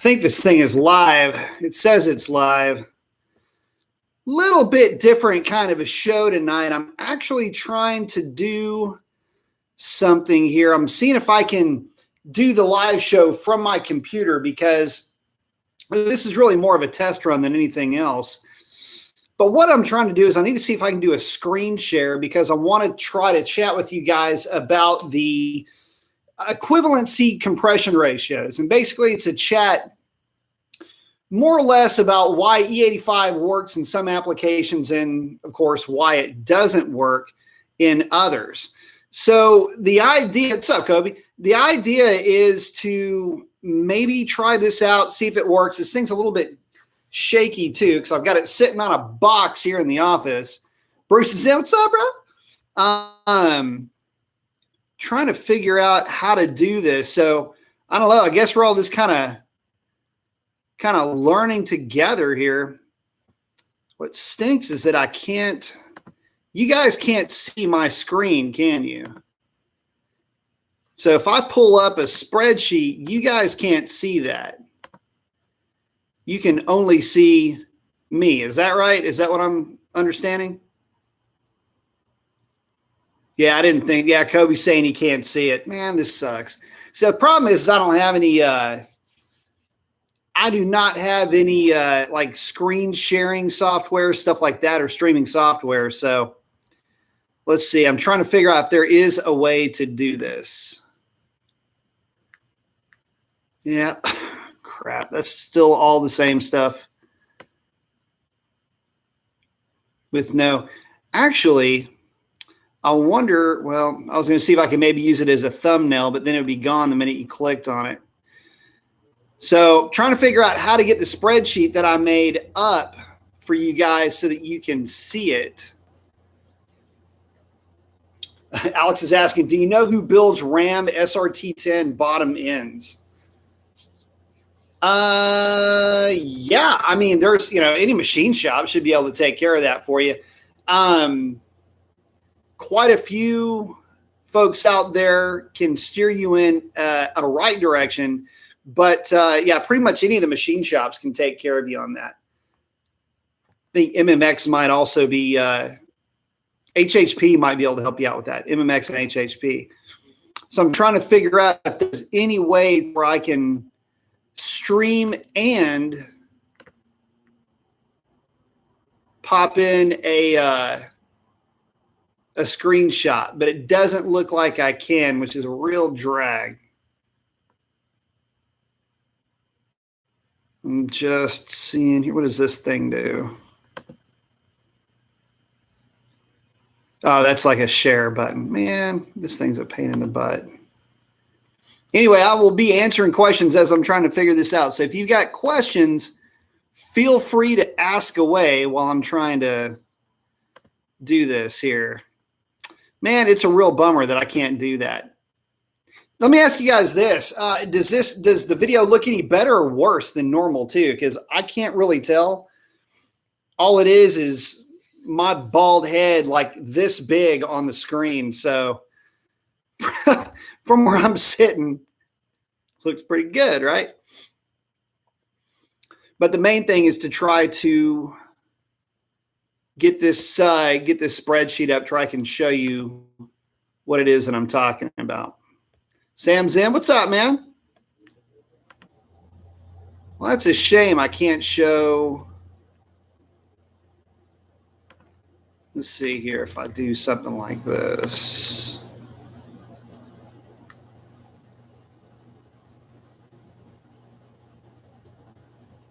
think this thing is live. It says it's live. Little bit different kind of a show tonight. I'm actually trying to do something here. I'm seeing if I can do the live show from my computer because this is really more of a test run than anything else. But what I'm trying to do is I need to see if I can do a screen share because I want to try to chat with you guys about the equivalency compression ratios. And basically it's a chat more or less about why E85 works in some applications and, of course, why it doesn't work in others. So the idea, what's up, Kobe? The idea is to maybe try this out, see if it works. This thing's a little bit shaky too because I've got it sitting on a box here in the office. Bruce is in. What's up, bro? Trying to figure out how to do this. So I don't know. I guess we're all just kind of learning together here. What stinks is that you guys can't see my screen, can you? So if I pull up a spreadsheet, you guys can't see that. You can only see me. Is that right? Is that what I'm understanding? Yeah, I didn't think. Yeah, Kobe's saying he can't see it. Man, this sucks. So the problem is I don't have any I do not have any like screen sharing software, stuff like that, or streaming software. So let's see. I'm trying to figure out if there is a way to do this. Yeah, crap. That's still all the same stuff. With no, actually, I wonder, well, I was going to see if I could maybe use it as a thumbnail, but then it would be gone the minute you clicked on it. So trying to figure out how to get the spreadsheet that I made up for you guys so that you can see it. Alex is asking, do you know who builds RAM SRT10 bottom ends? Yeah, I mean, there's, any machine shop should be able to take care of that for you. Quite a few folks out there can steer you in a right direction, but yeah, pretty much any of the machine shops can take care of you on that. I think MMX might also be, HHP might be able to help you out with that, MMX and HHP. So I'm trying to figure out if there's any way where I can stream and pop in a screenshot, but it doesn't look like I can, which is a real drag. I'm just seeing here. What does this thing do? Oh, that's like a share button. Man, this thing's a pain in the butt. Anyway, I will be answering questions as I'm trying to figure this out. So if you've got questions, feel free to ask away while I'm trying to do this here. Man, it's a real bummer that I can't do that. Let me ask you guys this. Does the video look any better or worse than normal too? Because I can't really tell. All it is my bald head like this big on the screen. So from where I'm sitting, looks pretty good, right? But the main thing is to try to get this spreadsheet up, so I can show you what it is that I'm talking about. Sam Zim, what's up, man? Well, that's a shame I can't show. Let's see here if I do something like this.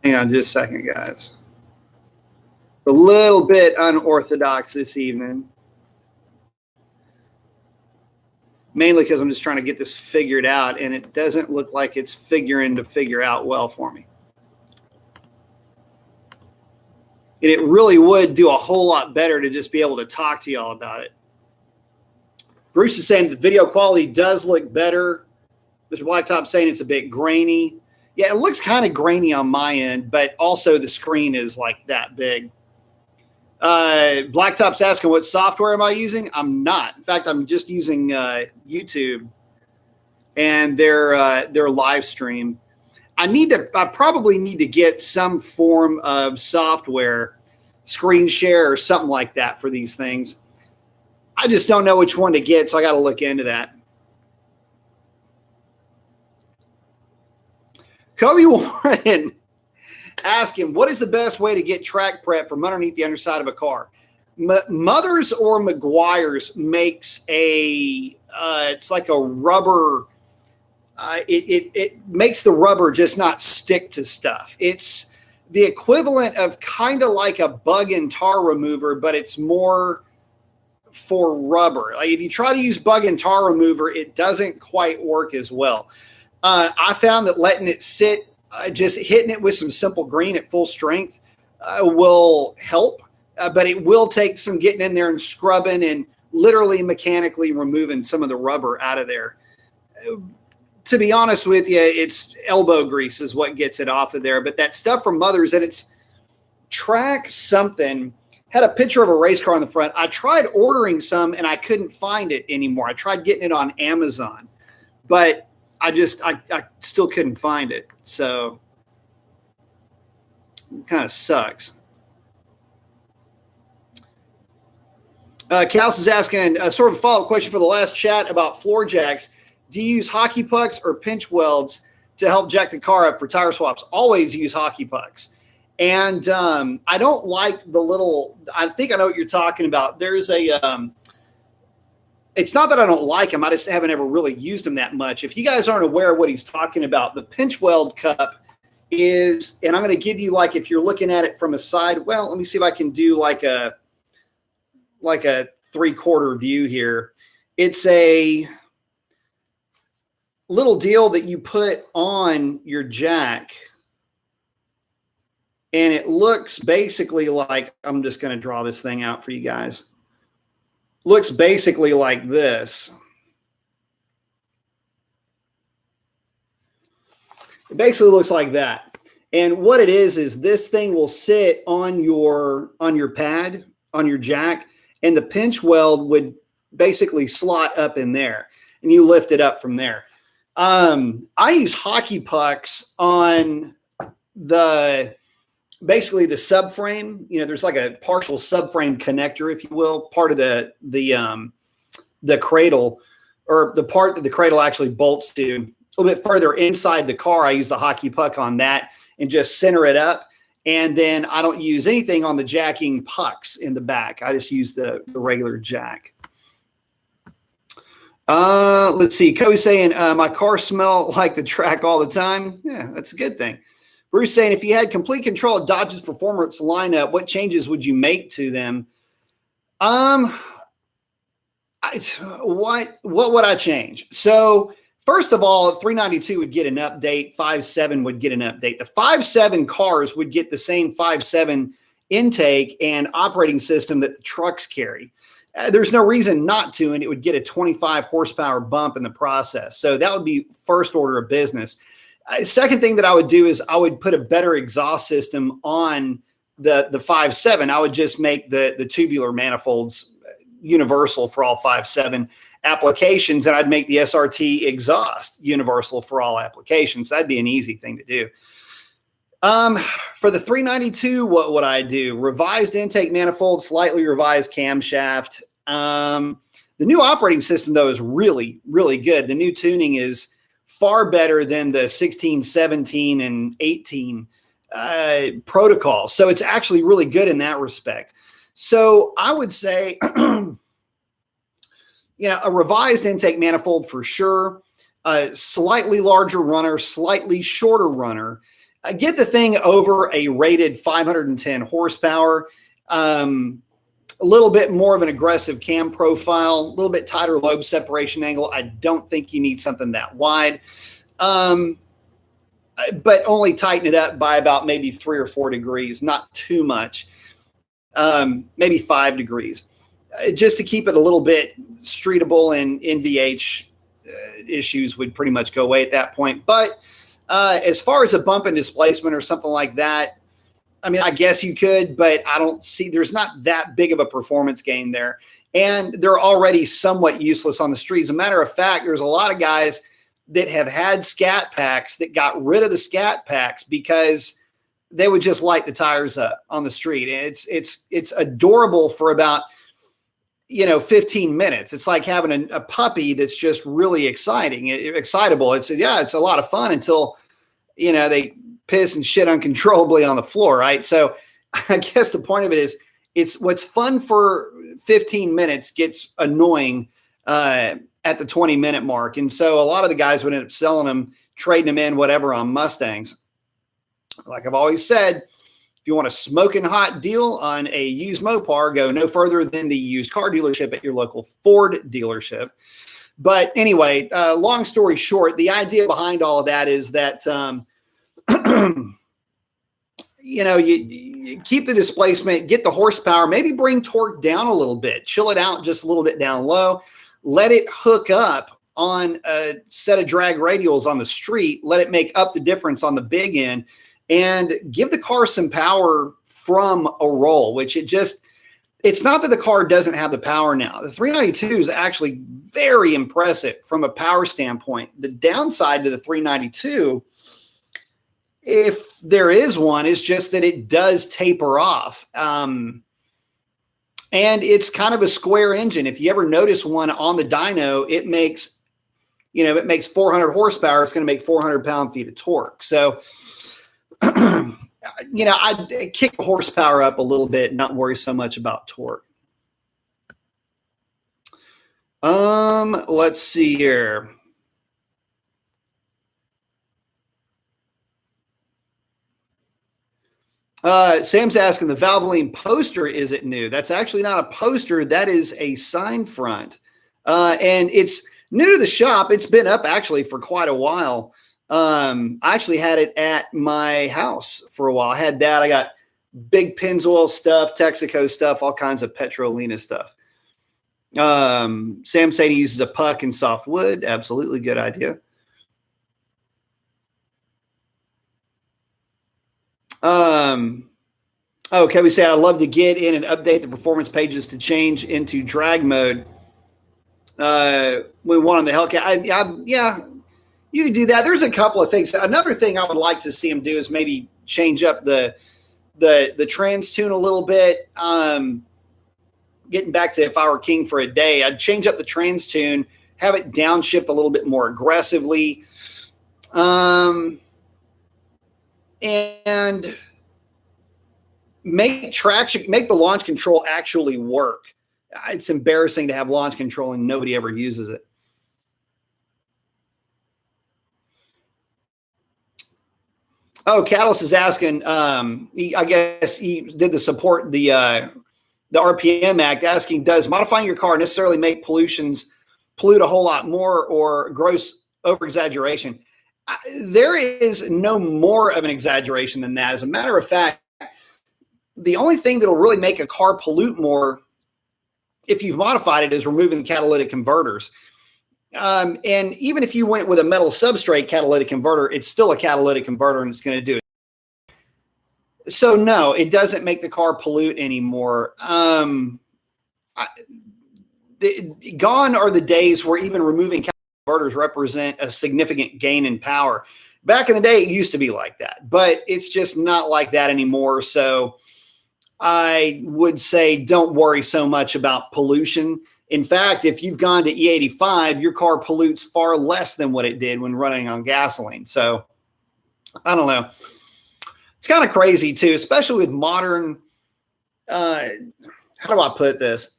Hang on just a second, guys. A little bit unorthodox this evening. Mainly because I'm just trying to get this figured out, and it doesn't look like it's figure out well for me. And it really would do a whole lot better to just be able to talk to y'all about it. Bruce is saying the video quality does look better. Mr. Blacktop saying it's a bit grainy. Yeah, it looks kind of grainy on my end, but also the screen is like that big. Blacktop's asking what software am I using? I'm not. In fact, I'm just using YouTube and their live stream. I probably need to get some form of software, screen share or something like that for these things. I just don't know which one to get, so I got to look into that. Kobe Warren asking, what is the best way to get track prep from underneath the underside of a car? Mothers or McGuire's makes it's like a rubber. It makes the rubber just not stick to stuff. It's the equivalent of kind of like a bug and tar remover, but it's more for rubber. Like if you try to use bug and tar remover, it doesn't quite work as well. I found that letting it sit, just hitting it with some simple green at full strength will help. But it will take some getting in there and scrubbing and literally mechanically removing some of the rubber out of there. To be honest with you, it's elbow grease is what gets it off of there. But that stuff from Mother's, and it's track something, had a picture of a race car on the front. I tried ordering some and I couldn't find it anymore. I tried getting it on Amazon, but I still couldn't find it. So it kind of sucks. Kals is asking a sort of follow-up question for the last chat about floor jacks. Do you use hockey pucks or pinch welds to help jack the car up for tire swaps? Always use hockey pucks. And I don't like the little – I think I know what you're talking about. There's a it's not that I don't like them. I just haven't ever really used them that much. If you guys aren't aware of what he's talking about, the Pinch Weld Cup is – and I'm going to give you like if you're looking at it from a side – well, let me see if I can do like a 3/4 view here. It's a little deal that you put on your jack, and it looks basically like, I'm just going to draw this thing out for you guys. Looks basically like this. It basically looks like that. And what it is this thing will sit on your pad, on your jack, and the pinch weld would basically slot up in there, and you lift it up from there. I use hockey pucks on basically the subframe. You know, there's like a partial subframe connector, if you will, part of the cradle, or the part that the cradle actually bolts to. A little bit further inside the car, I use the hockey puck on that and just center it up. And then I don't use anything on the jacking pucks in the back. I just use the regular jack. Let's see. Cody's saying, my car smell like the track all the time. Yeah, that's a good thing. Bruce saying, if you had complete control of Dodge's performance lineup, what changes would you make to them? What would I change? So first of all, 392 would get an update. 5.7 would get an update. The 5.7 cars would get the same 5.7 intake and operating system that the trucks carry. There's no reason not to, and it would get a 25 horsepower bump in the process. So that would be first order of business. Second thing that I would do is I would put a better exhaust system on the 5.7. I would just make the tubular manifolds universal for all 5.7 applications, and I'd make the SRT exhaust universal for all applications. That'd be an easy thing to do. For the 392, what would I do? Revised intake manifold, slightly revised camshaft. The new operating system, though, is really, really good. The new tuning is far better than the 16, 17, and 18 protocol. So it's actually really good in that respect. So I would say, a revised intake manifold for sure, a slightly larger runner, slightly shorter runner. Get the thing over a rated 510 horsepower, a little bit more of an aggressive cam profile, a little bit tighter lobe separation angle. I don't think you need something that wide, but only tighten it up by about maybe 3 or 4 degrees, not too much, maybe 5 degrees, just to keep it a little bit streetable, and NVH issues would pretty much go away at that point. But as far as a bump and displacement or something like that, I mean, I guess you could, but I don't see, there's not that big of a performance gain there. And they're already somewhat useless on the street. As a matter of fact, there's a lot of guys that have had scat packs that got rid of the scat packs because they would just light the tires up on the street. And it's adorable for about 15 minutes. It's like having a puppy that's just really excitable. It's a lot of fun until, they piss and shit uncontrollably on the floor. Right. So I guess the point of it is it's what's fun for 15 minutes gets annoying at the 20-minute mark. And so a lot of the guys would end up selling them, trading them in, whatever, on Mustangs. Like I've always said, if you want a smoking hot deal on a used Mopar, go no further than the used car dealership at your local Ford dealership. But anyway, long story short, the idea behind all of that is that, you keep the displacement, get the horsepower, maybe bring torque down a little bit, chill it out just a little bit down low, let it hook up on a set of drag radials on the street, let it make up the difference on the big end, and give the car some power from a roll, which it's not that the car doesn't have the power now. The 392 is actually very impressive from a power standpoint. The downside to the 392, if there is one, is just that it does taper off. And it's kind of a square engine. If you ever notice one on the dyno, it makes 400 horsepower. It's going to make 400 pound-feet of torque. So, I'd kick the horsepower up a little bit, not worry so much about torque. Let's see here. Sam's asking, the Valvoline poster, is it new? That's actually not a poster. That is a sign front. And it's new to the shop. It's been up actually for quite a while. I actually had it at my house for a while. I had that. I got big Pennzoil stuff, Texaco stuff, all kinds of Petrolina stuff. Sam said he uses a puck and soft wood. Absolutely good idea. Kevin said, I'd love to get in and update the performance pages to change into drag mode. We want on the Hellcat. Yeah, you can do that. There's a couple of things. Another thing I would like to see him do is maybe change up the trans tune a little bit. Getting back to if I were king for a day, I'd change up the trans tune, have it downshift a little bit more aggressively. And make the launch control actually work. It's embarrassing to have launch control and nobody ever uses it. Oh, Catalyst is asking, I guess he did the support the RPM Act, asking, does modifying your car necessarily make pollute a whole lot more or gross over-exaggeration? There is no more of an exaggeration than that. As a matter of fact, the only thing that will really make a car pollute more if you've modified it is removing the catalytic converters. And even if you went with a metal substrate catalytic converter, it's still a catalytic converter and it's going to do it. So no, it doesn't make the car pollute anymore. Gone are the days where even removing converters represent a significant gain in power. Back in the day, it used to be like that, but it's just not like that anymore. So I would say don't worry so much about pollution. In fact, if you've gone to E85, your car pollutes far less than what it did when running on gasoline. So I don't know. It's kind of crazy too, especially with modern, how do I put this?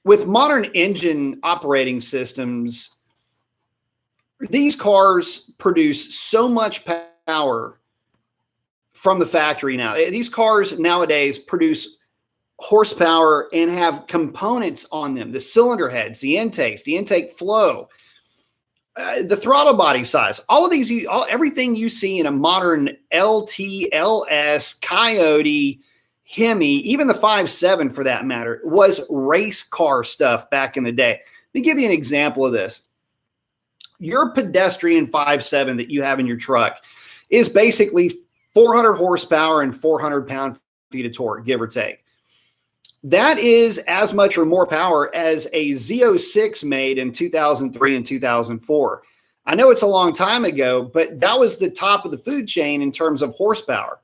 With modern engine operating systems, these cars produce so much power from the factory now. These cars nowadays produce horsepower and have components on them, the cylinder heads, the intakes, the intake flow, the throttle body size, all of these, everything you see in a modern LT, LS, Coyote, Hemi, even the 5.7 for that matter, was race car stuff back in the day. Let me give you an example of this. Your pedestrian 5.7 that you have in your truck is basically 400 horsepower and 400 pound-feet of torque, give or take. That is as much or more power as a Z06 made in 2003 and 2004. I know it's a long time ago, but that was the top of the food chain in terms of horsepower.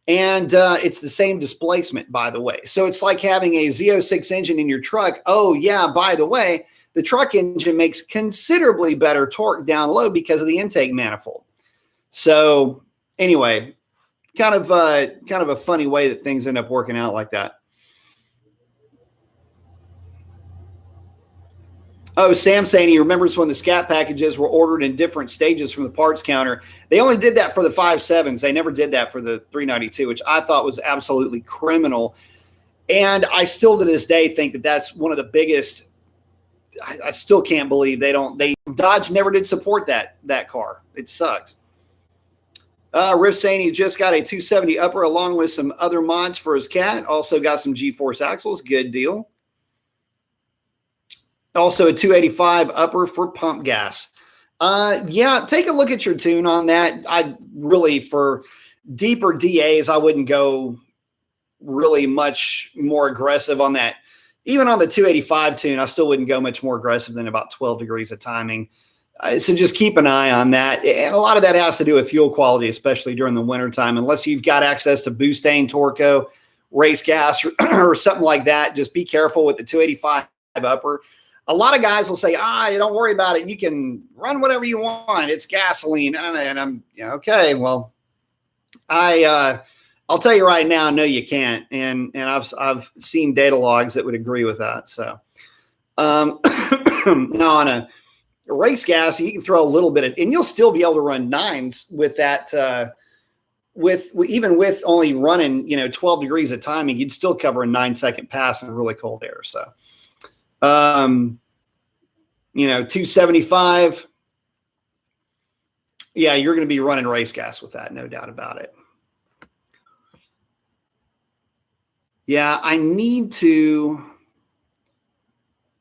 And it's the same displacement, by the way. So it's like having a Z06 engine in your truck. Oh, yeah, by the way, the truck engine makes considerably better torque down low because of the intake manifold. So anyway, kind of a funny way that things end up working out like that. Oh, Sam saying he remembers when the scat packages were ordered in different stages from the parts counter. They only did that for the 5.7s. They never did that for the 392, which I thought was absolutely criminal. And I still to this day think that that's one of the biggest. I still can't believe Dodge never did support that car. It sucks. Riff saying he just got a 270 upper along with some other mods for his cat. Also got some G-force axles. Good deal. Also a 285 upper for pump gas. Yeah, take a look at your tune on that. I really, for deeper DAs, I wouldn't go really much more aggressive on that. Even on the 285 tune, I still wouldn't go much more aggressive than about 12 degrees of timing. So just keep an eye on that. And a lot of that has to do with fuel quality, especially during the wintertime. Unless you've got access to Boostane, Torco, race gas, or something like that, just be careful with the 285 upper. A lot of guys will say, don't worry about it. You can run whatever you want. It's gasoline. And I'm okay. Well, I'll tell you right now, no, you can't. And I've seen data logs that would agree with that. So now on a race gas, you can throw a little bit of, and you'll still be able to run 9s with that. Even with only running 12 degrees of timing, you'd still cover a 9-second pass in really cold air. So 275. Yeah, you're going to be running race gas with that, no doubt about it. Yeah, I need to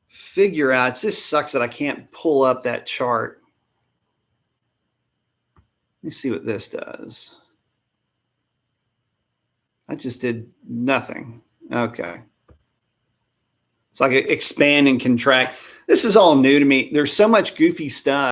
figure out. It just sucks that I can't pull up that chart. Let me see what this does. I just did nothing. Okay. It's like expand and contract. This is all new to me. There's so much goofy stuff.